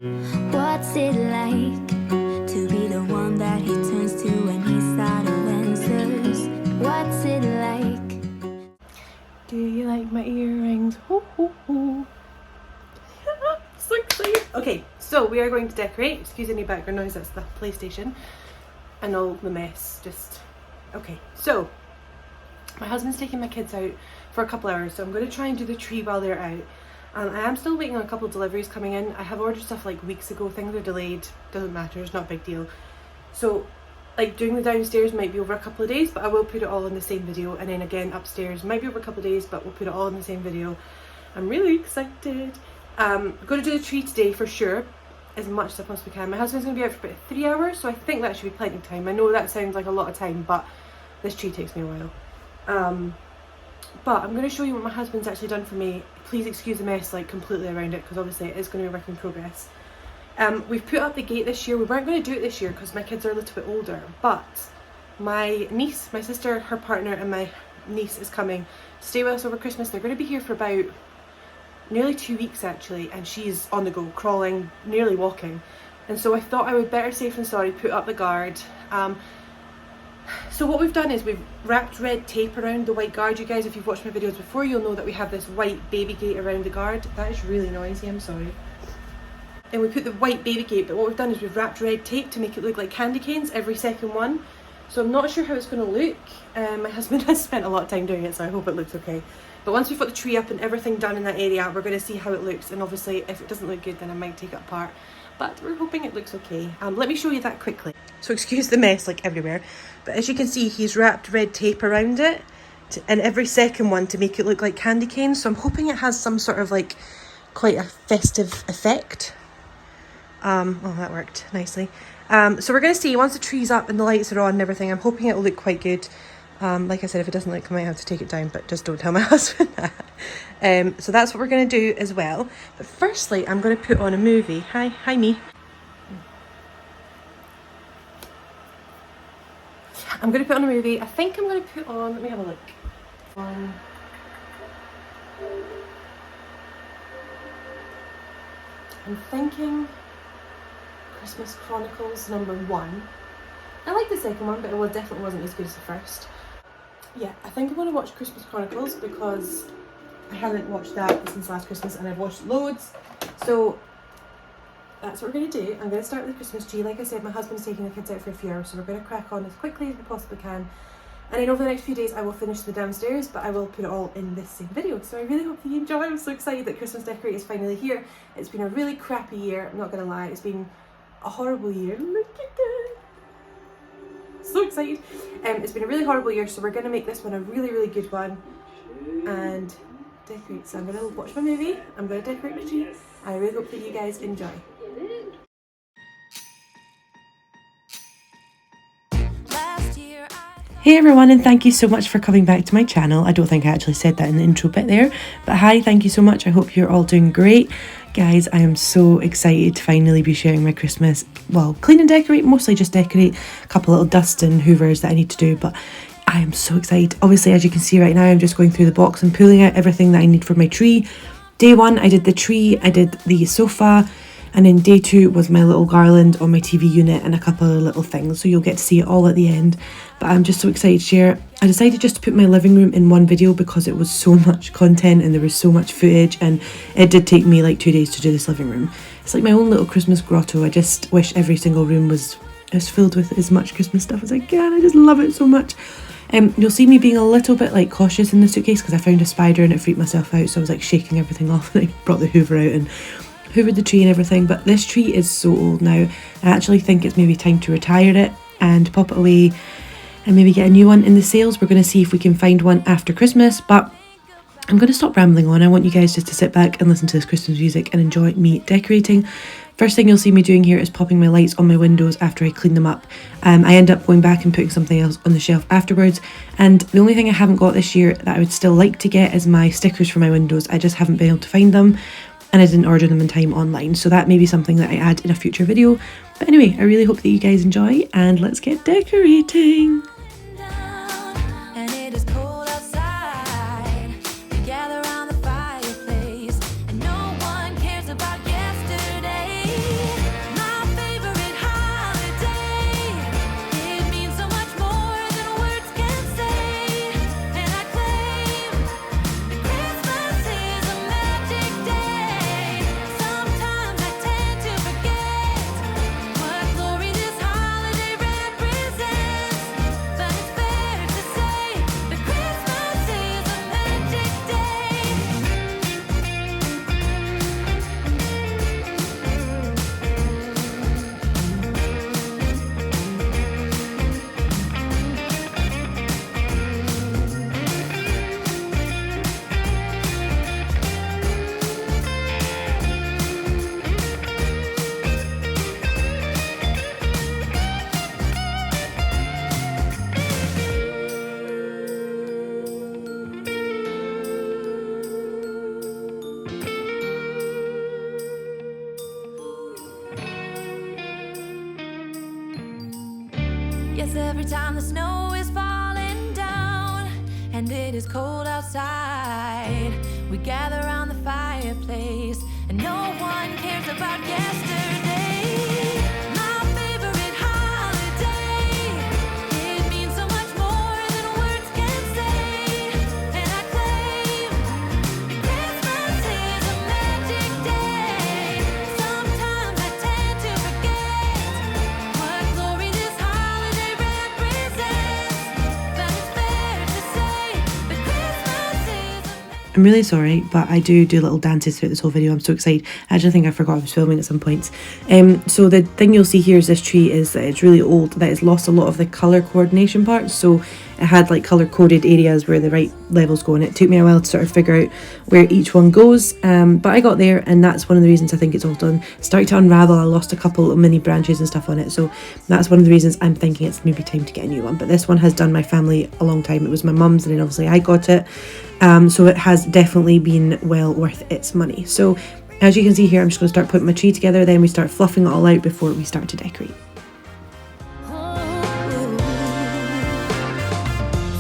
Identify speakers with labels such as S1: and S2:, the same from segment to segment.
S1: What's it like to be the one that he turns to when he's out of answers? What's it like?
S2: Do you like my earrings? Hoo, hoo, hoo. So excited. Okay, so we are going to decorate. Excuse any background noise, that's the PlayStation. And all the mess, just... Okay, so my husband's taking my kids out for a couple hours, so I'm going to try and do the tree while they're out. I am still waiting on a couple of deliveries coming in. I have ordered stuff like weeks ago. Things are delayed. Doesn't matter. It's not a big deal. So, like, doing the downstairs might be over a couple of days, but I will put it all in the same video. And then again, upstairs might be over a couple of days, but we'll put it all in the same video. I'm really excited. I'm going to do the tree today for sure, as much as I possibly can. My husband's going to be out for about 3 hours, so I think that should be plenty of time. I know that sounds like a lot of time, but this tree takes me a while. But I'm going to show you what my husband's actually done for me. Please excuse the mess, like, completely around it, because obviously it is going to be a work in progress. We've put up the gate this year. We weren't going to do it this year because my kids are a little bit older, but my niece, my sister, her partner and my niece is coming to stay with us over Christmas. They're going to be here for about nearly 2 weeks actually, and she's on the go, crawling, nearly walking. And so I thought I would, better safe than sorry, put up the guard. So what we've done is we've wrapped red tape around the white guard. You guys, if you've watched my videos before, you'll know that we have this white baby gate around the guard. That is really noisy, I'm sorry. And we put the white baby gate, but what we've done is we've wrapped red tape to make it look like candy canes, every second one. So I'm not sure how it's going to look. My husband has spent a lot of time doing it, so I hope it looks okay. But once we've got the tree up and everything done in that area, we're going to see how it looks. And obviously, if it doesn't look good, then I might take it apart. But we're hoping it looks okay. Let me show you that quickly. So excuse the mess, like, everywhere. But as you can see, he's wrapped red tape around it, and every second one to make it look like candy canes. So I'm hoping it has some sort of, like, quite a festive effect. Oh, that worked nicely. So we're going to see, once the tree's up and the lights are on and everything, I'm hoping it'll look quite good. Like I said, if it doesn't look, I might have to take it down, but just don't tell my husband that. So that's what we're going to do as well. But firstly, I'm going to put on a movie. Hi me. I'm going to put on a movie. I think I'm going to put on, let me have a look. I'm thinking Christmas Chronicles #1. I like the second one, but it definitely wasn't as good as the first. Yeah, I think I'm going to watch Christmas Chronicles because I haven't watched that since last Christmas and I've watched loads. So that's what we're going to do. I'm going to start with the Christmas tree. Like I said, my husband's taking the kids out for a few hours, so we're going to crack on as quickly as we possibly can. And then over the next few days I will finish the downstairs, but I will put it all in this same video. So I really hope that you enjoy. I'm so excited that Christmas decorate is finally here. It's been a really crappy year, I'm not going to lie. It's been a horrible year. Look at that. So excited. It's been a really horrible year, so we're going to make this one a really, really good one and decorate. So I'm going to watch my movie, I'm going to decorate my tree, and I really hope that you guys enjoy. Hey everyone, and thank you so much for coming back to my channel. I don't think I actually said that in the intro bit there, but hi, thank you so much. I hope you're all doing great. Guys, I am so excited to finally be sharing my Christmas, well, clean and decorate, mostly just decorate, a couple little dust and hoovers that I need to do, but I am so excited. Obviously, as you can see right now, I'm just going through the box and pulling out everything that I need for my tree. Day 1, I did the tree, I did the sofa, and then day 2 was my little garland on my TV unit and a couple of little things, so you'll get to see it all at the end. But I'm just so excited to share. I decided just to put my living room in one video because it was so much content and there was so much footage, and it did take me like 2 days to do this living room. It's like my own little Christmas grotto. I just wish every single room was filled with as much Christmas stuff as I can. I just love it so much. You'll see me being a little bit like cautious in the suitcase because I found a spider and it freaked myself out, so I was like shaking everything off and I brought the hoover out and hoovered the tree and everything. But this tree is so old now. I actually think it's maybe time to retire it and pop it away and maybe get a new one in the sales. We're going to see if we can find one after Christmas, but I'm going to stop rambling on. I want you guys just to sit back and listen to this Christmas music and enjoy me decorating. First thing you'll see me doing here is popping my lights on my windows after I clean them up. I end up going back and putting something else on the shelf afterwards, and the only thing I haven't got this year that I would still like to get is my stickers for my windows. I just haven't been able to find them, and I didn't order them in time online, so that may be something that I add in a future video. But anyway, I really hope that you guys enjoy, and let's get decorating.
S1: dance every time the snow is falling down and it is cold outside. We gather around the fireplace and no one cares about yesterday. My favorite holiday, it means so much more than words can say. And I claim Christmas is a magic day. Sometimes I tend to forget what glory this holiday represents. But it's fair to say that Christmas is a
S2: I'm really sorry, but I do little dances throughout this whole video. I'm so excited. I actually think I forgot I was filming at some points. So the thing you'll see here is this tree is that it's really old, that it's lost a lot of the colour coordination parts. So it had like colour coded areas where the right levels go, and it took me a while to sort of figure out where each one goes. But I got there, and that's one of the reasons I think it's all done. It started to unravel. I lost a couple of mini branches and stuff on it, so that's one of the reasons I'm thinking it's maybe time to get a new one. But this one has done my family a long time. It was my mum's, and then obviously I got it. So it has definitely been well worth its money. So as you can see here, I'm just going to start putting my tree together, then we start fluffing it all out before we start to decorate.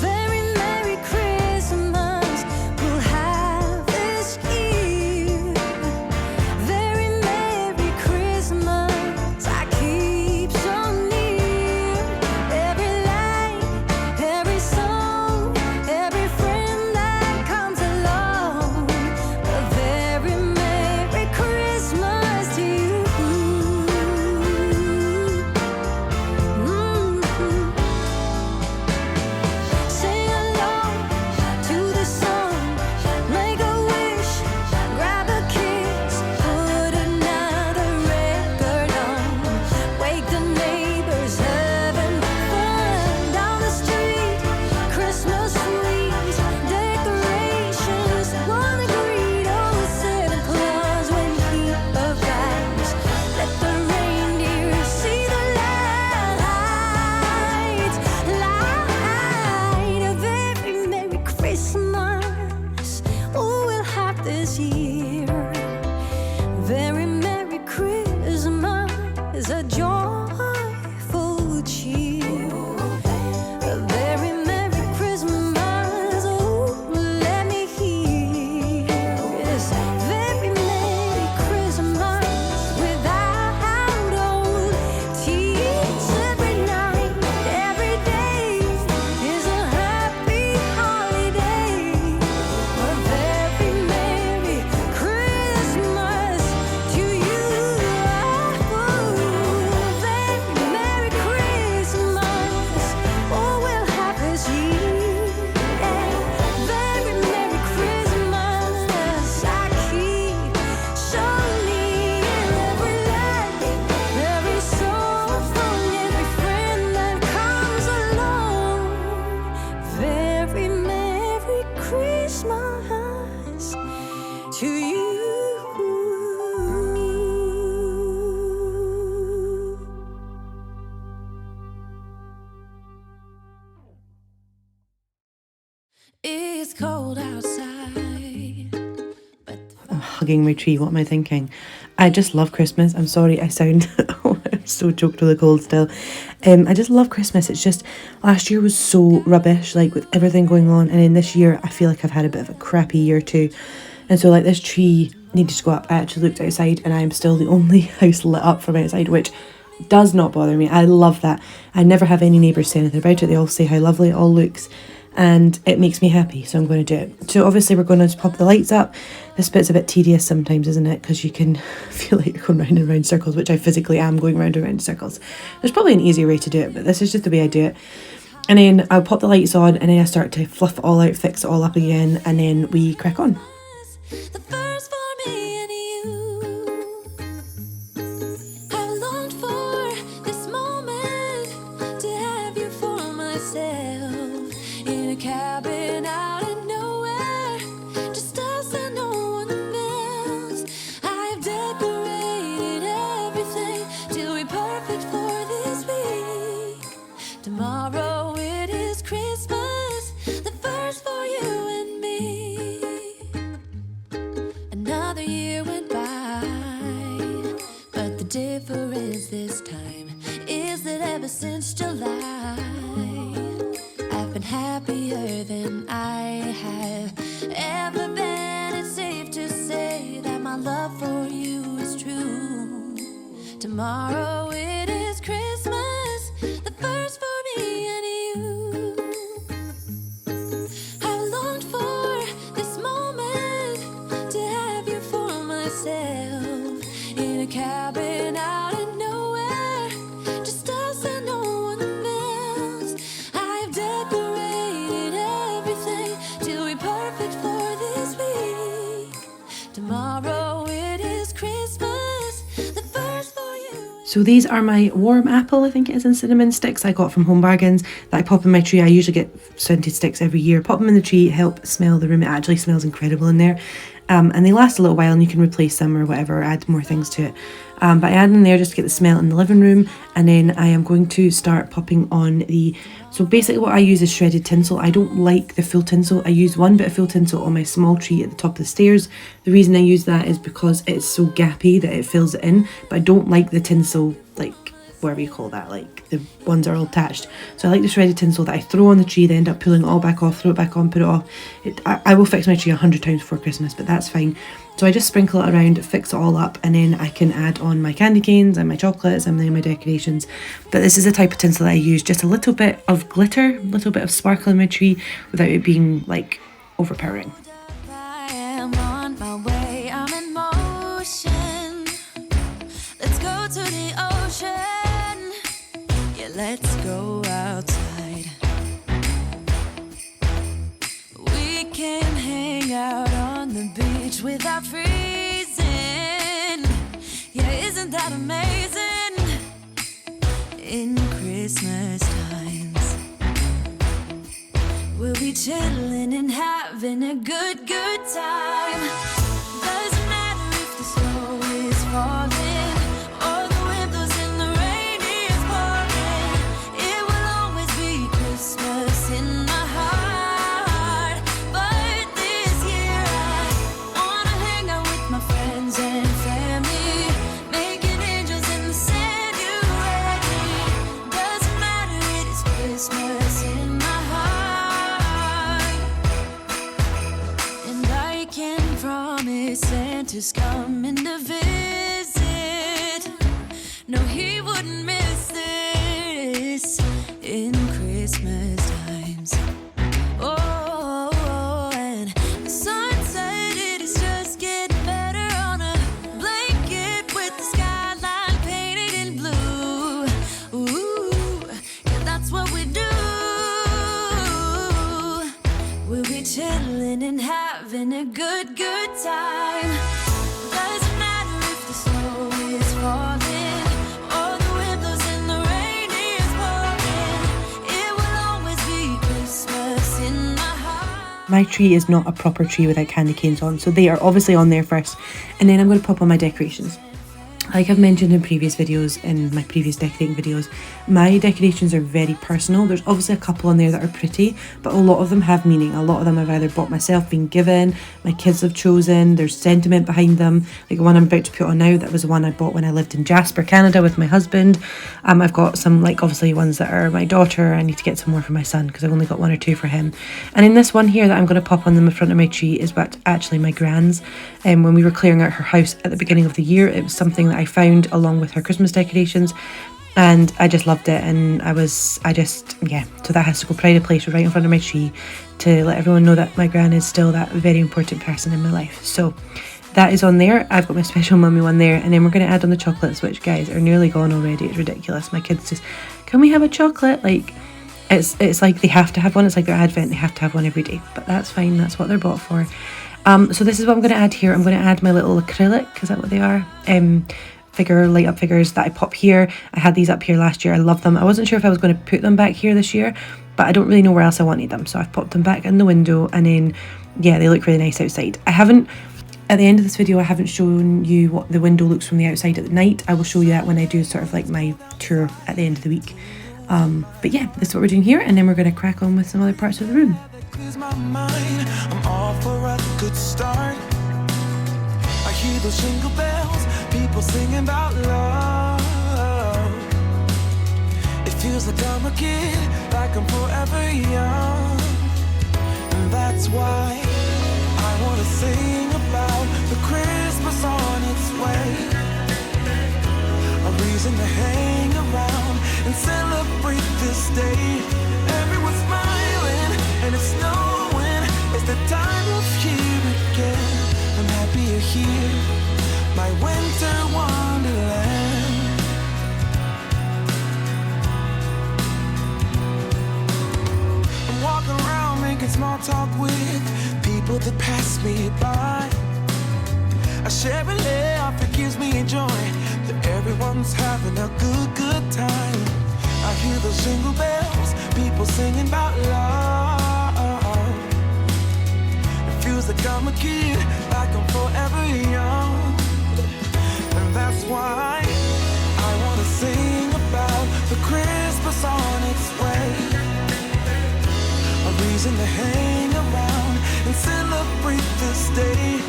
S1: Very Merry Christmas we'll have this year. Very Merry Christmas I keep so near. Every light, every song, every friend that comes along. A very Merry Christmas to you. Sing along to the song, make a wish, grab a kiss, put another record on, wake the neighbors, having fun down the street. Christmas sweet decorations, wanna greet old Santa Claus when he arrives. Let the reindeer see the lights, light a very Merry Christmas. Oh, we'll have this year. Very Merry Christmas, a joyful cheer. A very Merry Christmas, oh, let me hear. Yes, very Merry Christmas without old tears. Every night, every day is a happy holiday. A very Merry Christmas to you. Very Merry Christmas, oh, we'll have this year. Very Merry Christmas I keep so near. Every light, every song from every friend that comes along. Very Merry Christmas to you. It's cold outside, but
S2: I'm hugging my tree. What am I thinking? I just love Christmas. I'm sorry I sound I'm so choked with a cold still. I just love Christmas. It's just, last year was so rubbish, like with everything going on, and then this year I feel like I've had a bit of a crappy year too. And so like this tree needed to go up. I actually looked outside and I am still the only house lit up from outside, which does not bother me. I love that. I never have any neighbours say anything about it. They all say how lovely it all looks, and it makes me happy, so I'm going to do it. So obviously we're going to pop the lights up. This bit's a bit tedious sometimes, isn't it? Because you can feel like you're going round and round circles, which I physically am going round and round circles. There's probably an easier way to do it, but this is just the way I do it. And then I'll pop the lights on, and then I start to fluff it all out, fix it all up again, and then we crack on.
S1: the first for me and you. I've longed for this moment to have you for myself in a cabin out of nowhere, just us and no one else. I've decorated everything till we're perfect for this week. Tomorrow it is Christmas, the first for you and me. Another year went by, but the difference this time is just that ever since July, I've been happier than I have ever been. It's safe to say that my love for you is true. Tomorrow it is Christmas, the first for me and you. I've longed for this moment to have you for myself in a cabin out in nowhere, just us and no one else. I've decorated everything to be perfect for this week. Tomorrow it is Christmas, the first for you.
S2: So these are my warm apple, I think it is, and cinnamon sticks I got from Home Bargains that I pop in my tree. I usually get scented sticks every year. Pop them in the tree, help smell the room. It actually smells incredible in there. And they last a little while, and you can replace them or whatever, add more things to it. But I add in there just to get the smell in the living room. And then I am going to start popping on the... So basically what I use is shredded tinsel. I don't like the full tinsel. I use one bit of full tinsel on my small tree at the top of the stairs. The reason I use that is because it's so gappy that it fills it in. But I don't like the tinsel, like, whatever you call that, like the ones that are all attached. So I like the shredded tinsel that I throw on the tree, then end up pulling it all back off, throw it back on, put it off. I will fix my tree 100 times before Christmas, but that's fine. So I just sprinkle it around, fix it all up, and then I can add on my candy canes and my chocolates and then my decorations. But this is the type of tinsel that I use, just a little bit of glitter, a little bit of sparkle in my tree without it being like overpowering.
S1: I am on my way, I'm in motion. Let's go to the ocean. Yeah, let's go outside. We can hang out on the beach without freezing. Yeah, isn't that amazing? In Christmas times, we'll be chilling and having a good time. Doesn't matter if the snow is falling or the wind blows and the rain is pouring. It will always be Christmas in my heart. But this year I wanna hang out with my friends and family, making angels in the sand. You ready? Doesn't matter, it is Christmas in my heart. And I can promise Santa's coming to visit. No, he wouldn't miss this in Christmas times. Oh, and the sunset, it is just getting better on a blanket with the skyline painted in blue. Ooh, yeah, that's what we do. We'll be chilling and having a good time. Doesn't matter if the snow is falling or the wind blows and the rain is pouring. It will always be Christmas in my heart.
S2: My tree is not a proper tree without candy canes on, so they are obviously on there first, and then I'm going to pop on my decorations. Like I've mentioned in previous videos, in my previous decorating videos, my decorations are very personal. There's obviously a couple on there that are pretty, but a lot of them have meaning. A lot of them I've either bought myself, been given, my kids have chosen, there's sentiment behind them. Like the one I'm about to put on now, that was the one I bought when I lived in Jasper, Canada with my husband. I've got some, like, obviously ones that are my daughter. I need to get some more for my son because I've only got one or two for him. And in this one here that I'm going to pop on the front of my tree is what actually my gran's. When we were clearing out her house at the beginning of the year, it was something that I found along with her Christmas decorations, and I just loved it, and so that has to go pride of place right in front of my tree to let everyone know that my gran is still that very important person in my life. So that is on there. I've got my special mummy one there, and then we're going to add on the chocolates, which, guys, are nearly gone already. It's ridiculous. My kids just, can we have a chocolate? Like, it's like they have to have one. It's like their advent, they have to have one every day, but that's fine, that's what they're bought for. So this is what I'm going to add here. I'm going to add my little acrylic, is that what they are? Light up figures that I pop here. I had these up here last year. I love them. I wasn't sure if I was going to put them back here this year, but I don't really know where else I wanted them, so I've popped them back in the window, and then yeah, they look really nice outside. At the end of this video, I haven't shown you what the window looks from the outside at the night. I will show you that when I do sort of like my tour at the end of the week. But yeah, this is what we're doing here, and then we're going to crack on with some other parts of the room.
S3: I'm all for a good start. I hear those jingle bells, people singing about love. like I'm a kid, like I'm forever young. And that's why I wanna sing about the Christmas on its way. A reason to hang around and celebrate this day. Everyone's smiling and it's snowing. It's the time of year again. I'm happy you're here, my winter wonderland. I'm walking around making small talk with people that pass me by. I share a laugh, it gives me joy that everyone's having a good time. I hear those jingle bells, people singing about love. It feels like I'm a kid, like I'm forever young. And that's why I wanna sing about the Christmas on its way. A reason to hang around and celebrate this day.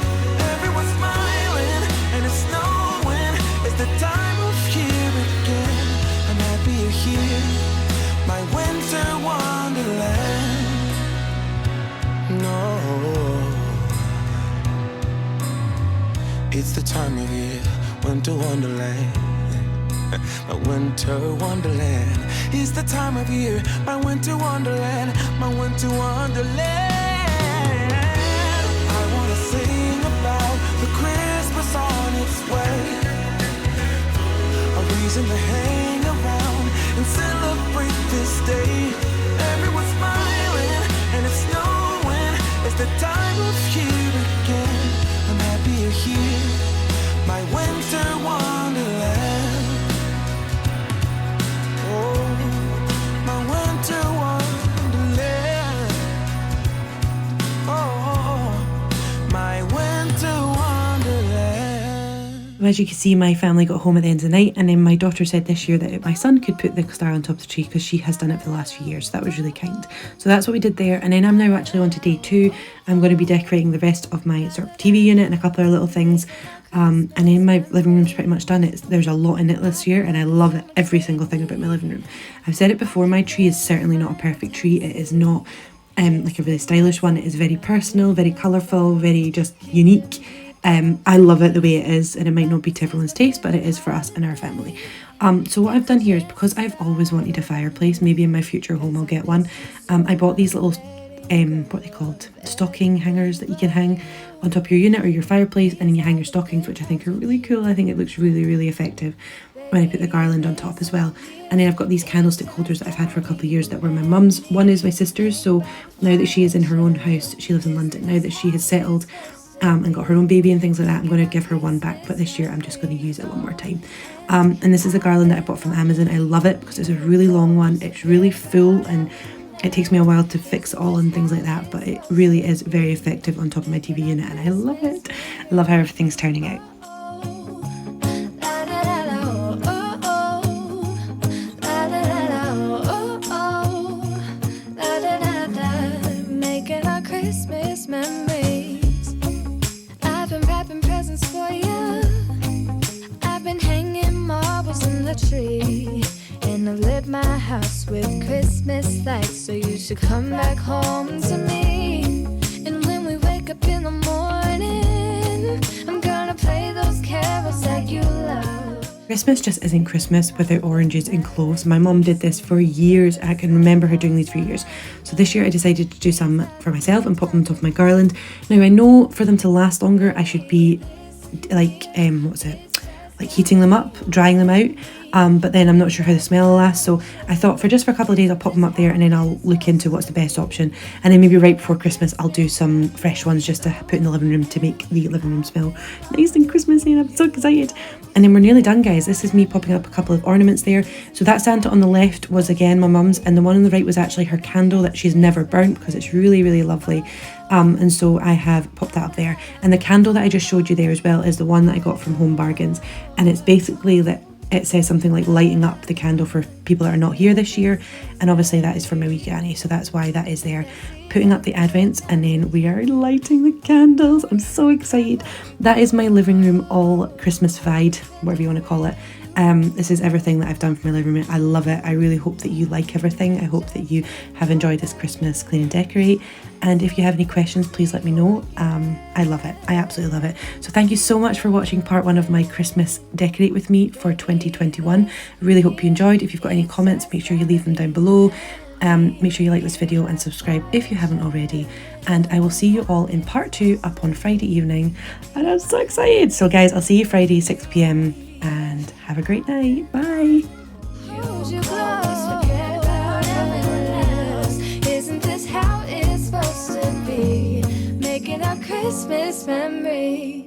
S3: Everyone's smiling and it's snowing. It's the time of year again. I'm happy you're here, my winter wonderland. No, it's the time of year, winter wonderland. My winter wonderland. It's the time of year, my winter wonderland, my winter wonderland. I wanna sing about the Christmas on its way. A reason to hang around and celebrate this day. Everyone's smiling and it's snowing. It's the time of year again. I'm happy you're here, my winter wonderland. Oh, my winter wonderland. Oh, my winter wonderland.
S2: As you can see, my family got home at the end of the night, and then my daughter said this year that my son could put the star on top of the tree because she has done it for the last few years. So that was really kind. So that's what we did there. And then I'm now actually on to day 2. I'm going to be decorating the rest of my sort of TV unit and a couple of little things. And then my living room's pretty much done. There's a lot in it this year, and I love it, every single thing about my living room. I've said it before, my tree is certainly not a perfect tree. It is not like a really stylish one. It is very personal, very colourful, very just unique. I love it the way it is, and it might not be to everyone's taste, but it is for us and our family. So what I've done here is, because I've always wanted a fireplace, maybe in my future home I'll get one. I bought these little what are they called, stocking hangers that you can hang on top of your unit or your fireplace, and then you hang your stockings, which I think are really cool. I think it looks really effective when I put the garland on top as well. And then I've got these candlestick holders that I've had for a couple of years that were my mum's. One is my sister's, so now that she is in her own house, she lives in London, now that she has settled and got her own baby and things like that, I'm going to give her one back, but this year I'm just going to use it one more time. And this is a garland that I bought from Amazon. I love it because it's a really long one, it's really full, and it takes me a while to fix it all and things like that, but it really is very effective on top of my TV unit, and I love it. I love how everything's turning out.
S1: Making our Christmas memories. I've been wrapping presents for you. I've been hanging marbles in the tree. And I've lit my house with Christmas lights, so you should come back home to me. And when we wake up in the morning, I'm gonna play those carols that you love.
S2: Christmas just isn't Christmas without oranges and cloves. My mum did this for years. I can remember her doing these for years. So this year I decided to do some for myself and pop them on top of my garland. Now I know for them to last longer, I should be like, heating them up, drying them out. But then I'm not sure how the smell will last, so I thought for a couple of days I'll pop them up there, and then I'll look into what's the best option, and then maybe right before Christmas I'll do some fresh ones just to put in the living room to make the living room smell nice and Christmassy, and I'm so excited. And then we're nearly done, guys. This is me popping up a couple of ornaments there. So that Santa on the left was again my mum's, and the one on the right was actually her candle that she's never burnt because it's really lovely. And so I have popped that up there, and the candle that I just showed you there as well is the one that I got from Home Bargains, and it's basically that it says something like lighting up the candle for people that are not here this year, and obviously that is for my wee Granny, so that's why that is there. Putting up the advents, and then we are lighting the candles. I'm so excited. That is my living room all Christmas-fied, whatever you want to call it. This is everything that I've done for my living room. I love it. I really hope that you like everything. I hope that you have enjoyed this Christmas clean and decorate. And if you have any questions, please let me know. I love it. I absolutely love it. So thank you so much for watching part 1 of my Christmas decorate with me for 2021. I really hope you enjoyed. If you've got any comments, make sure you leave them down below. Make sure you like this video and subscribe if you haven't already. And I will see you all in part 2 up on Friday evening. And I'm so excited. So guys, I'll see you Friday 6 p.m. and have a great night. Bye.
S1: Hold you close, forget about everyone else. Isn't this how it's supposed to be? Making our Christmas memory.